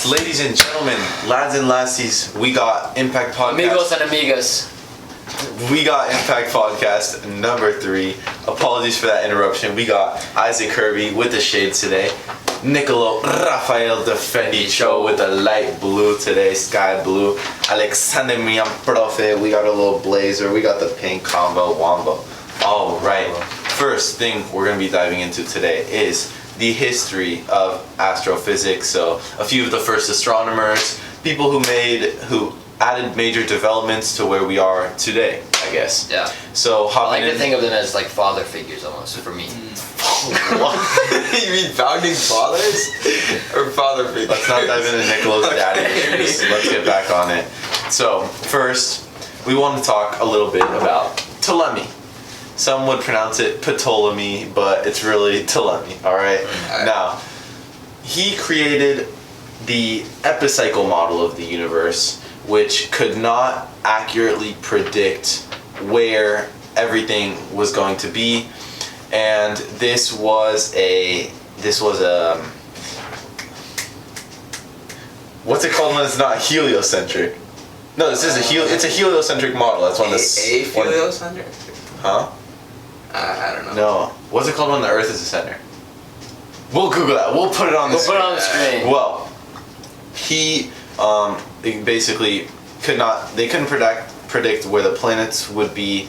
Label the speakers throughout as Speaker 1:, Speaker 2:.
Speaker 1: Ladies and gentlemen, lads and lassies, we got Impact Podcast.
Speaker 2: Amigos and amigas.
Speaker 1: We got Impact Podcast number 3. Apologies for that interruption. We got Isaac Kirby with the shades today. Nicolo Rafael Defendicho with the light blue today, sky blue. Alexander Mian Profe, we got a little blazer. We got the pink combo wombo. All right. First thing we're going to be diving into today is the history of astrophysics. So a few of the first astronomers, people who added major developments to where we are today, I guess.
Speaker 2: Yeah.
Speaker 1: So
Speaker 2: I like to think of them as like father figures almost for me.
Speaker 1: What? You mean founding fathers or father figures? Let's not dive into Nicolo's daddy issues. Let's get back on it. So first, we want to talk a little bit about Ptolemy. Some would pronounce it Ptolemy, but it's really Ptolemy, alright? Now, he created the epicycle model of the universe, which could not accurately predict where everything was going to be. And this was what's it called when it's not heliocentric? No, it's a heliocentric model. That's one that's
Speaker 3: heliocentric?
Speaker 1: Huh?
Speaker 3: I don't know.
Speaker 1: No. What's it called when the Earth is the center? We'll Google that. We'll put it on the screen.
Speaker 2: Put it on the screen.
Speaker 1: Well, he basically they couldn't predict where the planets would be,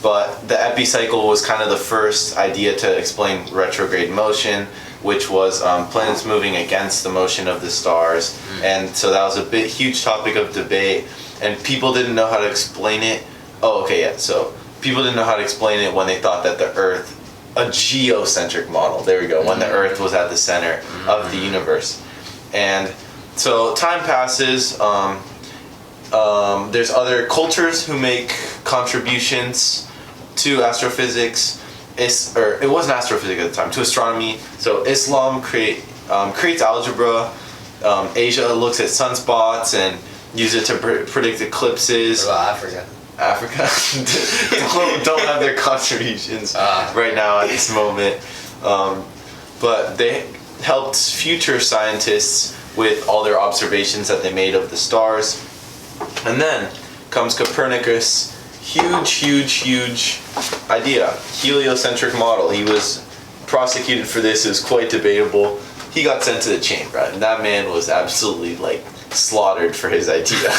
Speaker 1: but the epicycle was kind of the first idea to explain retrograde motion, which was planets moving against the motion of the stars. And so that was a huge topic of debate, and people didn't know how to explain it. So people didn't know how to explain it when they thought that the Earth, a geocentric model, there we go, when the Earth was at the center of the universe. And so time passes, there's other cultures who make contributions to astrophysics. It wasn't astrophysics at the time, to astronomy. So Islam creates algebra. Asia looks at sunspots and uses it to predict eclipses.
Speaker 2: What about
Speaker 1: Africa don't have their contributions right now at this moment, but they helped future scientists with all their observations that they made of the stars. And then comes Copernicus, huge idea, heliocentric model. He was prosecuted for this. It was quite debatable. He got sent to the chamber, and that man was absolutely slaughtered for his idea.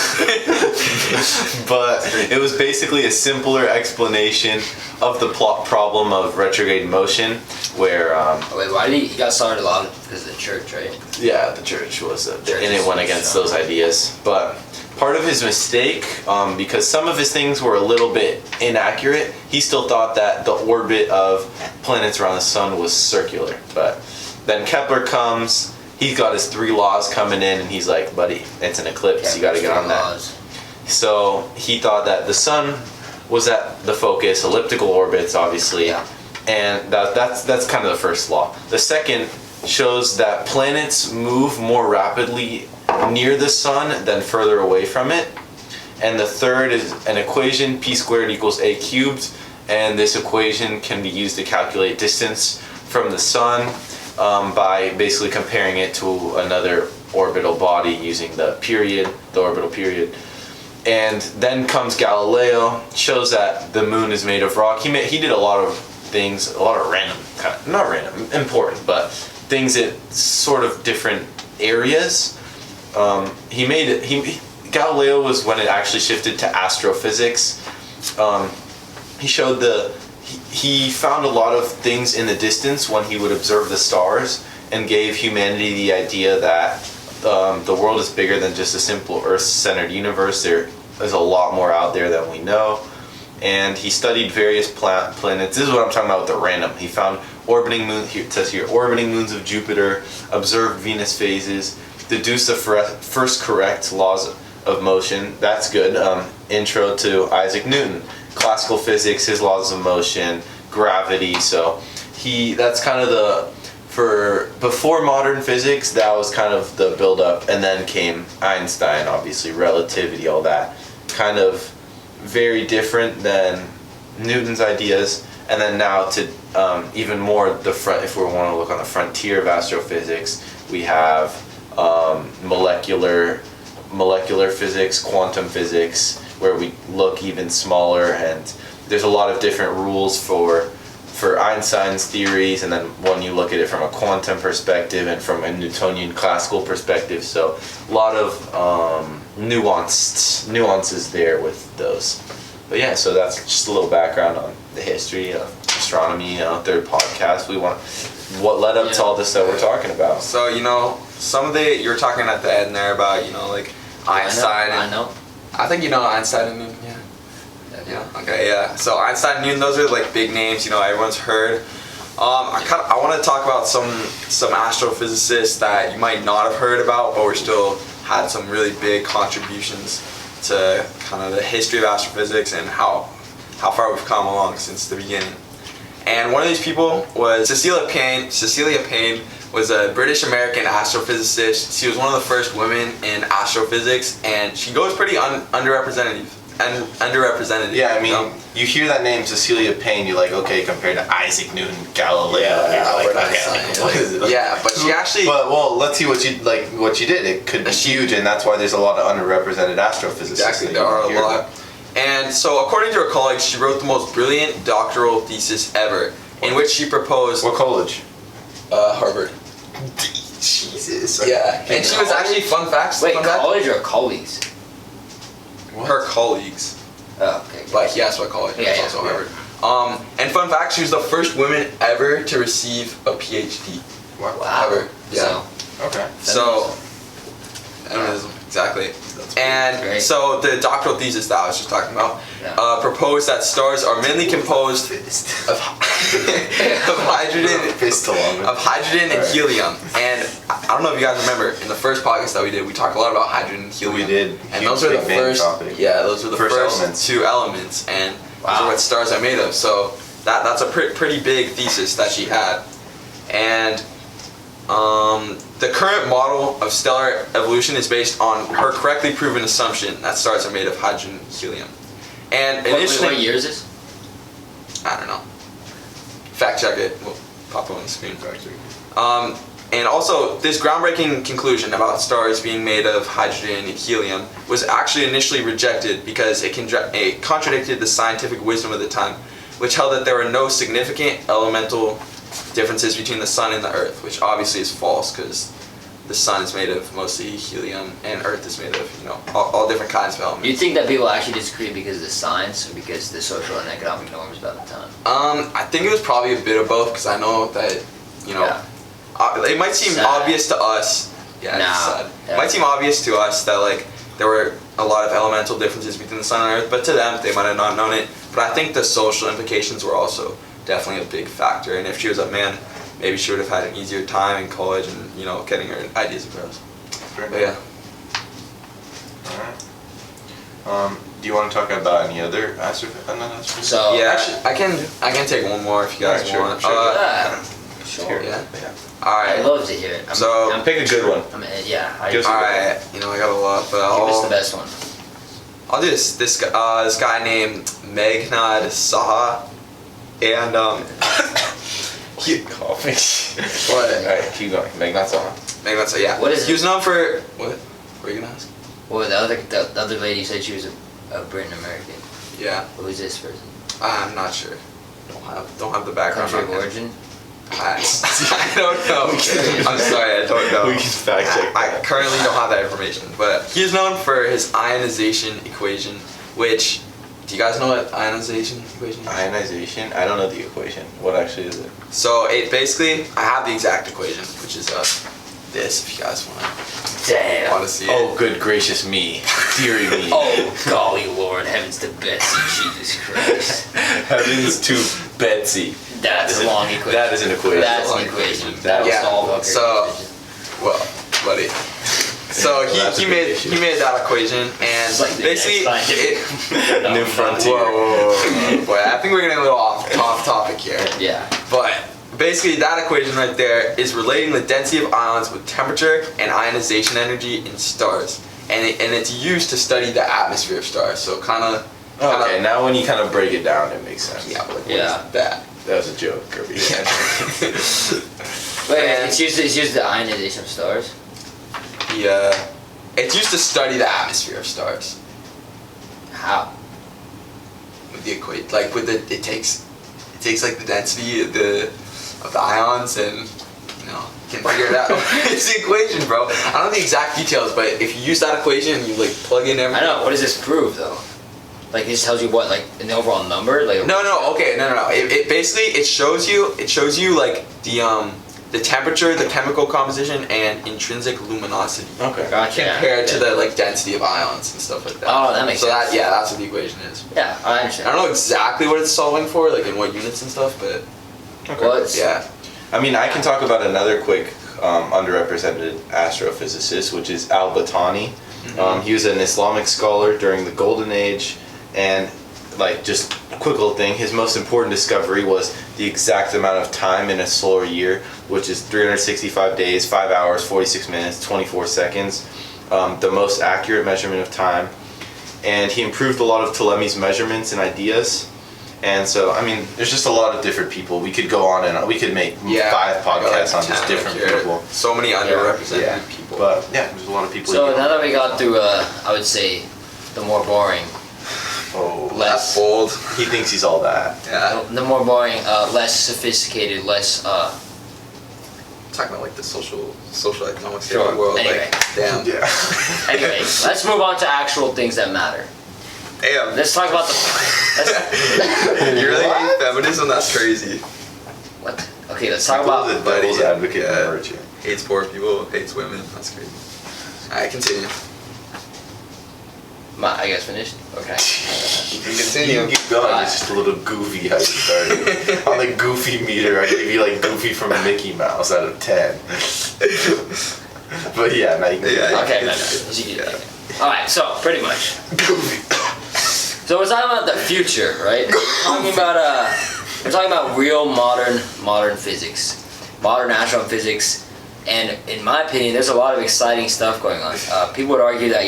Speaker 1: But it was basically a simpler explanation of the problem of retrograde motion, where
Speaker 2: Wait, why did he got started a lot because of the church, right?
Speaker 1: yeah, the church was and it went against those ideas. But part of his mistake, because some of his things were a little bit inaccurate, he still thought that the orbit of planets around the sun was circular. But then Kepler comes. He's got his 3 laws coming in, and he's like, buddy, it's an eclipse, you gotta get on that. So he thought that the sun was at the focus, elliptical orbits, obviously, and that's kind of the first law. The second shows that planets move more rapidly near the sun than further away from it. And the third is an equation, p squared equals a cubed, and this equation can be used to calculate distance from the sun, by basically comparing it to another orbital body using the orbital period. And then comes Galileo, shows that the moon is made of rock. He did a lot of things, a lot of random, not random, important, but things at sort of different areas. Galileo was when it actually shifted to astrophysics. He found a lot of things in the distance when he would observe the stars, and gave humanity the idea that the world is bigger than just a simple Earth-centered universe. There is a lot more out there than we know. And he studied various planets. This is what I'm talking about with the random. He found orbiting moons, it says here, orbiting moons of Jupiter, observed Venus phases, deduced the first correct laws of motion. That's good. Intro to Isaac Newton. Classical physics, his laws of motion, gravity. So that's kind of before modern physics, that was kind of the build up, and then came Einstein, obviously, relativity, all that. Kind of very different than Newton's ideas. And then now to even more if we want to look on the frontier of astrophysics, we have molecular physics, quantum physics, where we look even smaller, and there's a lot of different rules for Einstein's theories, and then when you look at it from a quantum perspective and from a Newtonian classical perspective, so a lot of nuances there with those. But yeah, so that's just a little background on the history of astronomy. Third podcast, what led up to all this that we're talking about.
Speaker 4: So some of the you were talking at the end there about like Einstein.
Speaker 2: I know.
Speaker 4: I think Einstein and Newton. Yeah. Yeah. Okay. Yeah. So Einstein and Newton, those are like big names. Everyone's heard. I want to talk about some astrophysicists that you might not have heard about, but were still had some really big contributions to kind of the history of astrophysics and how far we've come along since the beginning. And one of these people was Cecilia Payne. Cecilia Payne was a British-American astrophysicist. She was one of the first women in astrophysics, and she goes pretty underrepresented.
Speaker 1: Yeah, I mean, you hear that name, Cecilia Payne, you're like, okay, compared to Isaac Newton, Galileo, what is it?
Speaker 4: Yeah, but she actually.
Speaker 1: But let's see what you did. It could be huge, and that's why there's a lot of underrepresented astrophysicists.
Speaker 4: Exactly, there are a lot. And so, according to her colleagues, she wrote the most brilliant doctoral thesis ever, in which she proposed.
Speaker 1: What college?
Speaker 4: Harvard.
Speaker 1: Jesus.
Speaker 4: Yeah, and she was actually fun facts.
Speaker 2: Wait, college or colleagues?
Speaker 4: What? Her colleagues.
Speaker 2: Oh, okay.
Speaker 4: But he asked what college.
Speaker 2: Yeah,
Speaker 4: Also Harvard. And fun fact, she was the first woman ever to receive a PhD.
Speaker 2: Wow.
Speaker 4: Ever. Yeah.
Speaker 1: So, okay.
Speaker 4: So, feminism, exactly. And
Speaker 2: great.
Speaker 4: so the doctoral thesis that I was just talking about proposed that stars are mainly composed of hydrogen and helium. And I don't know if you guys remember, in the first podcast that we did, we talked a lot about hydrogen and helium.
Speaker 1: We did.
Speaker 4: And those are the first.
Speaker 1: Topic.
Speaker 4: Yeah, those are the first
Speaker 1: elements.
Speaker 4: two elements, and those are what stars are made of. So that's a pretty big thesis that she had, and. The current model of stellar evolution is based on her correctly proven assumption that stars are made of hydrogen and helium. And initially,
Speaker 2: what year is this?
Speaker 4: I don't know. Fact check it. We'll pop it on the screen. And also, this groundbreaking conclusion about stars being made of hydrogen and helium was actually initially rejected because it contradicted the scientific wisdom of the time, which held that there were no significant elemental differences between the sun and the earth, which obviously is false because the sun is made of mostly helium and earth is made of all different kinds of elements.
Speaker 2: You think that people actually disagree because of the science or because the social and economic norms about the time?
Speaker 4: I think it was probably a bit of both because I know that it might seem obvious to us. Yeah, it might seem obvious to us that like there were a lot of elemental differences between the sun and earth, but to them they might have not known it. But I think the social implications were also definitely a big factor, and if she was a man, maybe she would have had an easier time in college and getting her ideas across. But yeah.
Speaker 1: Alright. Do you want to talk about any other astrophysics?
Speaker 2: So
Speaker 4: yeah, actually, I can take one more if you guys want.
Speaker 2: Sure.
Speaker 4: Yeah.
Speaker 2: Alright. I'd love to hear it.
Speaker 1: Pick a good one.
Speaker 4: Alright. I got a lot, but
Speaker 2: give us the best one.
Speaker 4: I'll do this guy named Meghnad Saha. And
Speaker 1: keep coughing.
Speaker 4: What?
Speaker 1: Alright, keep going. Meghnad Saha.
Speaker 4: Yeah.
Speaker 2: What is it?
Speaker 4: He was known for what? What were you gonna ask?
Speaker 2: Well, the other lady said she was a Britain American.
Speaker 4: Yeah.
Speaker 2: Who is this person?
Speaker 4: I'm not sure. Don't have the background.
Speaker 2: Country of origin?
Speaker 4: I don't know. I'm sorry, I don't know.
Speaker 1: We can fact check.
Speaker 4: I currently don't have that information, but he's known for his ionization equation, which. Do you guys know what ionization equation is?
Speaker 1: Ionization? I don't know the equation. What actually is it?
Speaker 4: So it basically, I have the exact equation, which is this. If you guys want to see it.
Speaker 1: Oh, good gracious me, dearie me.
Speaker 2: Oh, golly Lord, heavens to Betsy, Jesus Christ.
Speaker 1: Heavens to Betsy.
Speaker 2: That's a long equation.
Speaker 1: That is an equation.
Speaker 2: That's an equation. That will solve a
Speaker 4: well, buddy. So he made that equation, and
Speaker 2: like
Speaker 4: basically
Speaker 1: New frontier.
Speaker 4: Whoa. Boy, I think we're getting a little off topic here.
Speaker 2: Yeah.
Speaker 4: But basically that equation right there is relating the density of ions with temperature and ionization energy in stars, and it's used to study the atmosphere of stars. So kind of.
Speaker 1: Okay, now when you kind of break it down, it makes sense.
Speaker 4: Yeah. What is that?
Speaker 1: That was a joke, Kirby.
Speaker 2: Wait, it's used the ionization of stars.
Speaker 4: It's used to study the atmosphere of stars.
Speaker 2: How?
Speaker 4: With the equate, like with the it takes like the density of the ions and you know can figure it out. It's the equation, bro. I don't know the exact details, but if you use that equation and you like plug in everything.
Speaker 2: I know. What does this prove though? Like it just tells you what, like an overall number, like.
Speaker 4: No. It basically shows you like the temperature, the chemical composition, and intrinsic luminosity.
Speaker 1: Okay.
Speaker 2: Gotcha.
Speaker 4: Compared to the like density of ions and stuff like that.
Speaker 2: Oh, that makes sense.
Speaker 4: So that's what the equation is.
Speaker 2: Yeah, I
Speaker 4: I
Speaker 2: understand.
Speaker 4: don't know exactly what it's solving for, like in what units and stuff, but
Speaker 2: Well, it's,
Speaker 4: yeah.
Speaker 1: I mean, I can talk about another quick underrepresented astrophysicist, which is al-Battani. He was an Islamic scholar during the Golden Age, and like just a quick little thing, his most important discovery was the exact amount of time in a solar year, which is 365 days, 5 hours, 46 minutes, 24 seconds, the most accurate measurement of time. And he improved a lot of Ptolemy's measurements and ideas. And so, I mean, there's just a lot of different people. We could go on and on. We could make 5 podcasts on just different people.
Speaker 4: So many underrepresented
Speaker 1: Yeah.
Speaker 4: people.
Speaker 1: But yeah, there's a lot of people.
Speaker 2: So
Speaker 1: you
Speaker 2: now
Speaker 1: know.
Speaker 2: that we got through, I would say, the more boring,
Speaker 1: Oh,
Speaker 4: That's bold.
Speaker 1: he thinks he's all that.
Speaker 4: Yeah.
Speaker 2: the more boring, less sophisticated, less.
Speaker 4: Talking about like the social economics
Speaker 2: Sure.
Speaker 4: of the world.
Speaker 2: Anyway.
Speaker 4: Like, damn.
Speaker 1: Yeah.
Speaker 2: Anyway, let's move on to actual things that matter.
Speaker 4: Damn.
Speaker 2: Let's talk about the.
Speaker 4: You really hate feminism? That's crazy.
Speaker 2: What? Okay, let's talk about.
Speaker 1: the devil's advocate
Speaker 4: Yeah.
Speaker 1: for virtue.
Speaker 4: Hates poor people, hates women. That's crazy. Alright, continue.
Speaker 2: I guess finished. Okay.
Speaker 4: You can
Speaker 1: You
Speaker 4: continue.
Speaker 1: can keep going. It's just a little goofy how you started. On the goofy meter, I gave you like Goofy from Mickey Mouse out of 10. But yeah, now you can.
Speaker 4: Yeah.
Speaker 2: Okay,
Speaker 4: Yeah.
Speaker 2: no.
Speaker 4: Yeah.
Speaker 2: All right, so pretty much.
Speaker 1: Goofy.
Speaker 2: So we're talking about the future, right? We're talking about real modern physics, modern astrophysics, and in my opinion, there's a lot of exciting stuff going on. People would argue that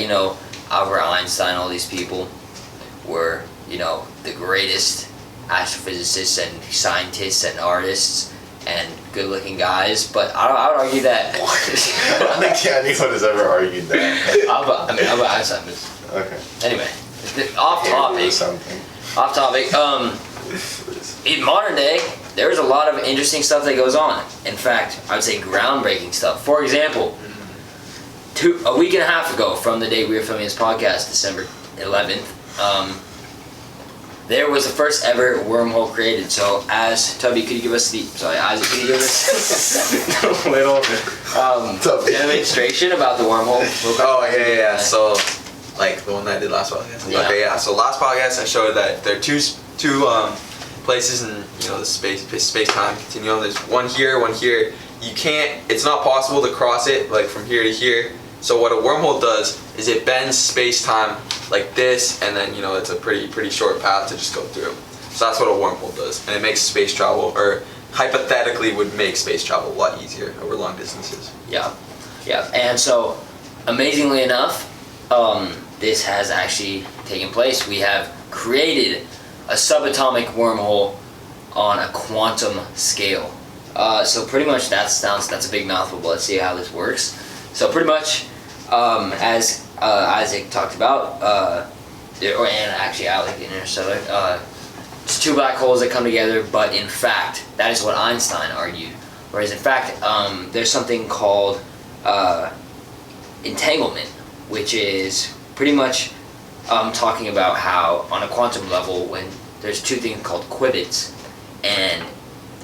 Speaker 2: Albert Einstein, all these people, were the greatest astrophysicists and scientists and artists and good-looking guys, but I would argue that.
Speaker 1: I don't think anyone has ever argued that.
Speaker 2: Albert Einstein was.
Speaker 1: Okay.
Speaker 2: Anyway, off topic.
Speaker 1: Something.
Speaker 2: Off topic. In modern day, there's a lot of interesting stuff that goes on. In fact, I would say groundbreaking stuff. For example, a week and a half ago from the day we were filming this podcast, December 11th, there was the first ever wormhole created. So, Tubby, could you give us Isaac, could you give us a little demonstration about the wormhole?
Speaker 4: Oh yeah. So, like the one that I did last podcast.
Speaker 2: Yeah.
Speaker 4: Okay, yeah. So last podcast I showed that there are two places in the space time continuum. There's one here, one here. You can't. It's not possible to cross it like from here to here. So what a wormhole does is it bends space time like this, and then it's a pretty short path to just go through. So that's what a wormhole does, and it makes space travel, or hypothetically would make space travel a lot easier over long distances.
Speaker 2: Yeah. And so, amazingly enough, this has actually taken place. We have created a subatomic wormhole on a quantum scale. So pretty much that's a big mouthful, but let's see how this works. So pretty much, as Isaac talked about, and actually Alec in Interstellar, it's two black holes that come together, but in fact, that is what Einstein argued. Whereas in fact, there's something called entanglement, which is pretty much talking about how on a quantum level, when there's two things called qubits, and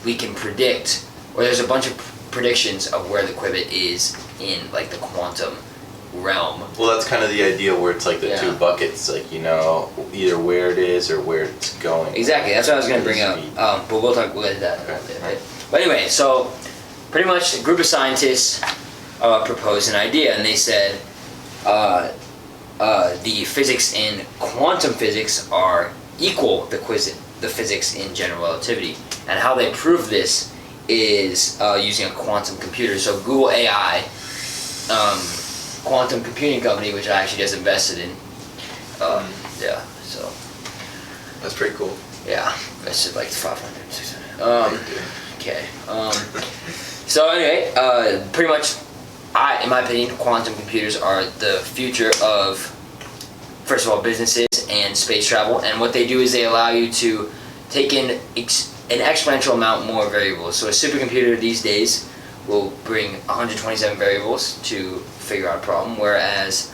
Speaker 2: we can predict, or there's a bunch of predictions of where the qubit is in like the quantum realm.
Speaker 1: Well, that's kind of the idea where it's like the two buckets, like either where it is or where it's going.
Speaker 2: Exactly, that's what I was going to bring up. But we'll get to that in a bit.
Speaker 1: Right.
Speaker 2: But anyway, so pretty much a group of scientists proposed an idea, and they said the physics in quantum physics are equal the physics in general relativity. And how they prove this is using a quantum computer. So Google AI, quantum computing company, which I actually just invested in. So
Speaker 4: That's pretty cool.
Speaker 2: yeah, invested like 500, 600. Okay. So anyway, pretty much in my opinion, quantum computers are the future of, first of all, businesses and space travel. And what they do is they allow you to take in an exponential amount more variables. So a supercomputer these days will bring 127 variables to figure out a problem, whereas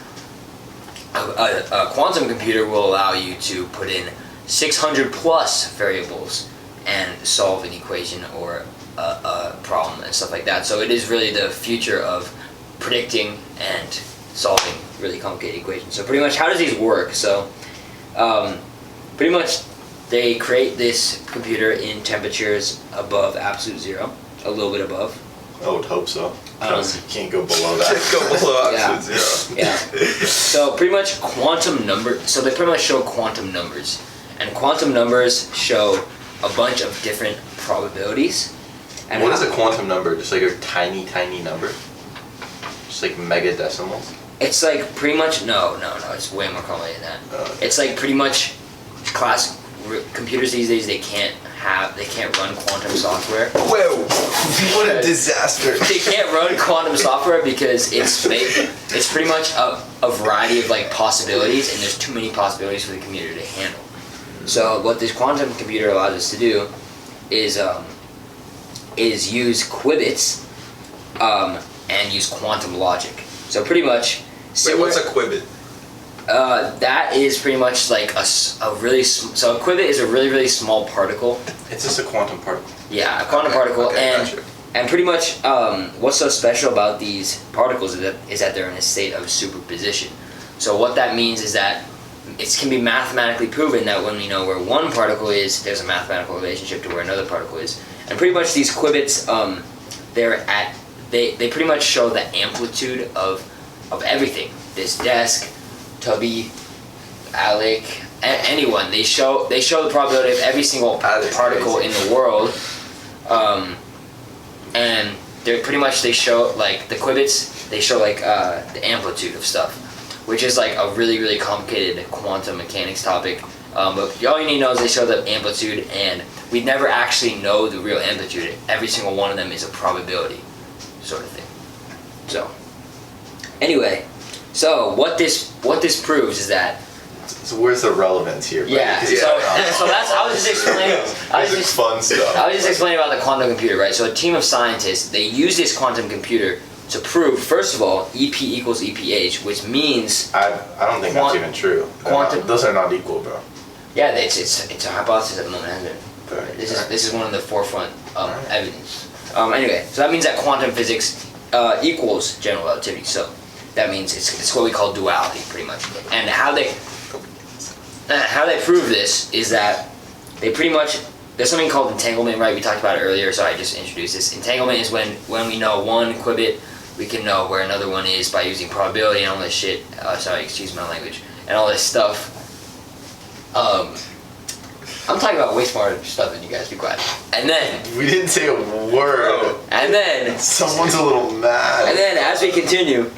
Speaker 2: a quantum computer will allow you to put in 600 plus variables and solve an equation or a problem and stuff like that. So it is really the future of predicting and solving really complicated equations. So pretty much, how does these work? So pretty much they create this computer in temperatures above absolute zero, a little bit above.
Speaker 1: I would hope so. Because you can't go below that.
Speaker 4: Go below
Speaker 2: Yeah.
Speaker 4: absolute zero.
Speaker 2: Yeah. So pretty much quantum numbers. So they pretty much show quantum numbers, and quantum numbers show a bunch of different probabilities. And
Speaker 1: What is a quantum number? Just like a tiny, tiny number? Just like mega decimals?
Speaker 2: It's like pretty much no. It's way more complicated than that.
Speaker 1: Okay.
Speaker 2: It's like pretty much computers these days they can't run quantum software.
Speaker 1: Whoa! What a disaster!
Speaker 2: They can't run quantum software because it's pretty much a variety of like possibilities, and there's too many possibilities for the computer to handle. So what this quantum computer allows us to do is use qubits and use quantum logic. So pretty much.
Speaker 4: Wait, what's a qubit?
Speaker 2: That is pretty much like a really so a qubit is a really small particle.
Speaker 1: It's just a quantum particle.
Speaker 2: Yeah, a quantum particle,
Speaker 4: okay,
Speaker 2: and
Speaker 4: gotcha.
Speaker 2: and pretty much what's so special about these particles is that they're in a state of superposition. So what that means is that it can be mathematically proven that when we know where one particle is, there's a mathematical relationship to where another particle is. And pretty much these qubits, they pretty much show the amplitude of everything. This desk, Tubby, Alec, anyone. They show the probability of every single particle in the world, and they're pretty much they show like the qubits. They show like the amplitude of stuff, which is like a really complicated quantum mechanics topic. But all you need to know is they show the amplitude, and we never actually know the real amplitude. Every single one of them is a probability, sort of thing. So, anyway, so what this proves is that.
Speaker 1: So where's the relevance here? Buddy?
Speaker 2: Yeah. So that's I was just explaining.
Speaker 1: This is fun stuff.
Speaker 2: I was just explaining about the quantum computer, right? So a team of scientists, they use this quantum computer to prove, first of all, EP equals EPH, which means
Speaker 1: I don't think that's even true. Those are not equal, bro.
Speaker 2: yeah, it's a hypothesis at the moment, isn't it?
Speaker 1: Right.
Speaker 2: This is one of the forefront evidence. Anyway, so that means that quantum physics equals general relativity. So that means it's what we call duality, pretty much. And how they prove this is that they pretty much, there's something called entanglement, right? We talked about it earlier, so I just introduced this. Entanglement is when we know one qubit, we can know where another one is by using probability and all this shit. Sorry, excuse my language. And all this stuff. I'm talking about way smarter stuff than you guys, be quiet. And then...
Speaker 1: We didn't say a word.
Speaker 2: And then...
Speaker 1: Someone's a little mad.
Speaker 2: And then as we continue,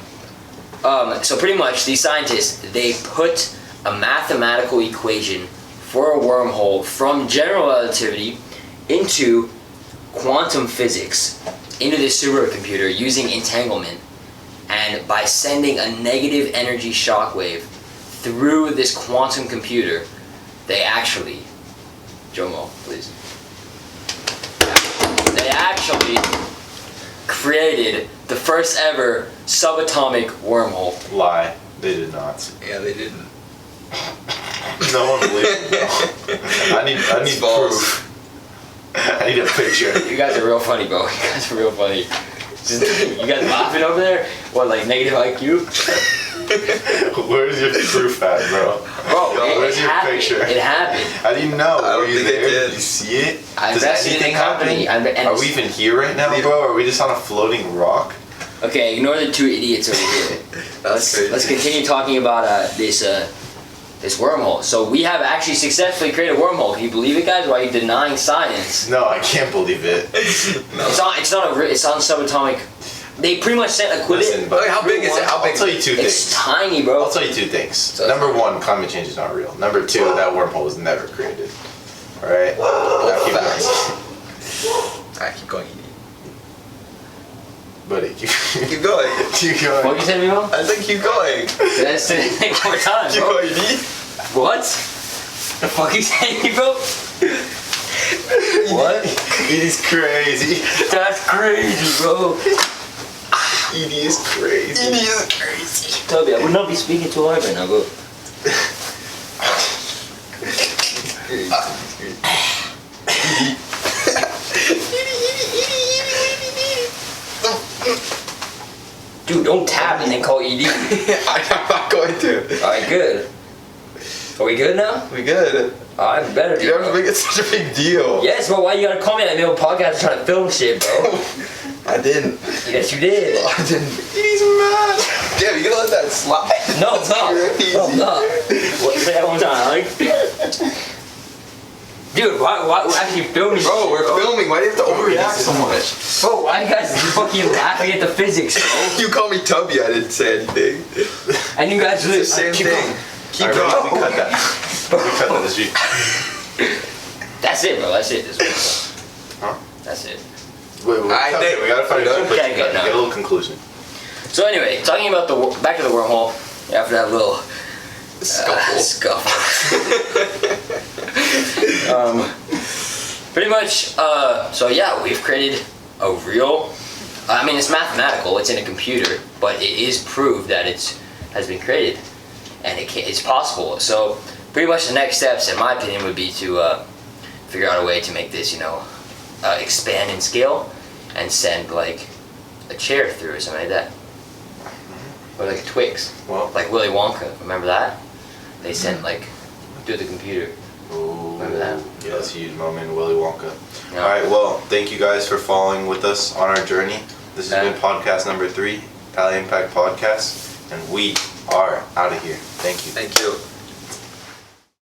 Speaker 2: so pretty much these scientists, they put a mathematical equation for a wormhole from general relativity into quantum physics, into this supercomputer using entanglement, and by sending a negative energy shockwave through this quantum computer, they actually, Jomo, please. They actually created the first ever subatomic wormhole.
Speaker 1: Lie. They did not.
Speaker 4: Yeah, they didn't.
Speaker 1: No one believes me. I need proof. I need a picture.
Speaker 2: You guys are real funny, bro. You guys are real funny. You guys laughing over there? What, like negative IQ?
Speaker 1: Where's your proof at, bro?
Speaker 2: Bro,
Speaker 1: where's your
Speaker 2: happened.
Speaker 1: picture?
Speaker 2: It happened.
Speaker 1: How do you know?
Speaker 4: I don't
Speaker 1: Were you
Speaker 4: think it
Speaker 1: there?
Speaker 4: did.
Speaker 1: Did you see it?
Speaker 2: I
Speaker 1: Does
Speaker 2: invested in the
Speaker 1: anything
Speaker 2: company.
Speaker 1: happen? Are we even here right now, bro? Are we just on a floating rock?
Speaker 2: Okay, ignore the two idiots over here. Let's continue talking about this wormhole. So we have actually successfully created a wormhole. Can you believe it, guys? Why are you denying science?
Speaker 1: No, I can't believe it.
Speaker 4: No.
Speaker 2: It's on subatomic. They pretty much sent a qubit.
Speaker 1: Listen, but
Speaker 4: How big is it? How
Speaker 1: I'll
Speaker 4: big?
Speaker 1: tell you two
Speaker 2: It's
Speaker 1: things.
Speaker 2: tiny, bro.
Speaker 1: I'll tell you two things.
Speaker 2: So-
Speaker 1: Number one, climate change is not real. Number two, that wormhole was never created. Alright? Now keep going.
Speaker 4: Alright, keep going.
Speaker 1: buddy. Keep
Speaker 4: Keep going.
Speaker 2: What you said, Mimo?
Speaker 4: I said keep going.
Speaker 2: That's it. Like one more time,
Speaker 4: Keep
Speaker 2: bro.
Speaker 4: going, D.
Speaker 2: What? The fuck you saying, bro? What?
Speaker 1: It is crazy.
Speaker 2: That's crazy, bro.
Speaker 1: ED is crazy.
Speaker 4: ED is crazy.
Speaker 2: Toby, I would not be speaking too hard right now, bro. Dude, don't tap and then call ED.
Speaker 4: I'm not going to.
Speaker 2: Alright, good. Are we good now?
Speaker 4: We good.
Speaker 2: Alright, better.
Speaker 4: You have to make it such a big deal.
Speaker 2: Yes, but why you gotta call me at the middle of the podcast trying to film shit, bro?
Speaker 4: I didn't.
Speaker 2: Yes, you did.
Speaker 4: I didn't. He's mad. Damn, you gonna let that slide?
Speaker 2: No, it's not.
Speaker 4: Crazy.
Speaker 2: No, I'm not. What, say that one more time, like. Dude, why actually filming?
Speaker 4: Bro, we're filming. Why do you have to overreact so much?
Speaker 2: Bro, why you guys fucking laughing at the physics, bro?
Speaker 4: You call me Tubby. I didn't say anything.
Speaker 2: And you guys
Speaker 4: It's the same
Speaker 2: keep
Speaker 4: thing.
Speaker 2: going.
Speaker 4: Keep
Speaker 1: Alright,
Speaker 4: going.
Speaker 1: we cut that. We cut that as G.
Speaker 2: That's it, bro. That's it. That's
Speaker 1: Huh?
Speaker 2: That's it.
Speaker 1: Wait, we gotta find a
Speaker 2: Okay,
Speaker 1: conclusion.
Speaker 2: good, no.
Speaker 1: Get a little conclusion.
Speaker 2: So anyway, talking about back to the wormhole after that little scuffle. Pretty much. So yeah, we've created a real. I mean, it's mathematical. It's in a computer, but it is proved that has been created, and it's possible. So pretty much the next steps, in my opinion, would be to figure out a way to make this, expand in scale, and send like a chair through or something like that, or like Twix,
Speaker 1: Well,
Speaker 2: like Willy Wonka. Remember that? They sent like through the computer.
Speaker 1: ooh,
Speaker 2: Remember that?
Speaker 1: Yeah, that's a huge moment in Willy Wonka.
Speaker 2: Yeah.
Speaker 1: Alright, well, thank you guys for following with us on our journey. This has been podcast number 3, Tally Impact Podcast, and we are out of here. Thank you.
Speaker 4: Thank you.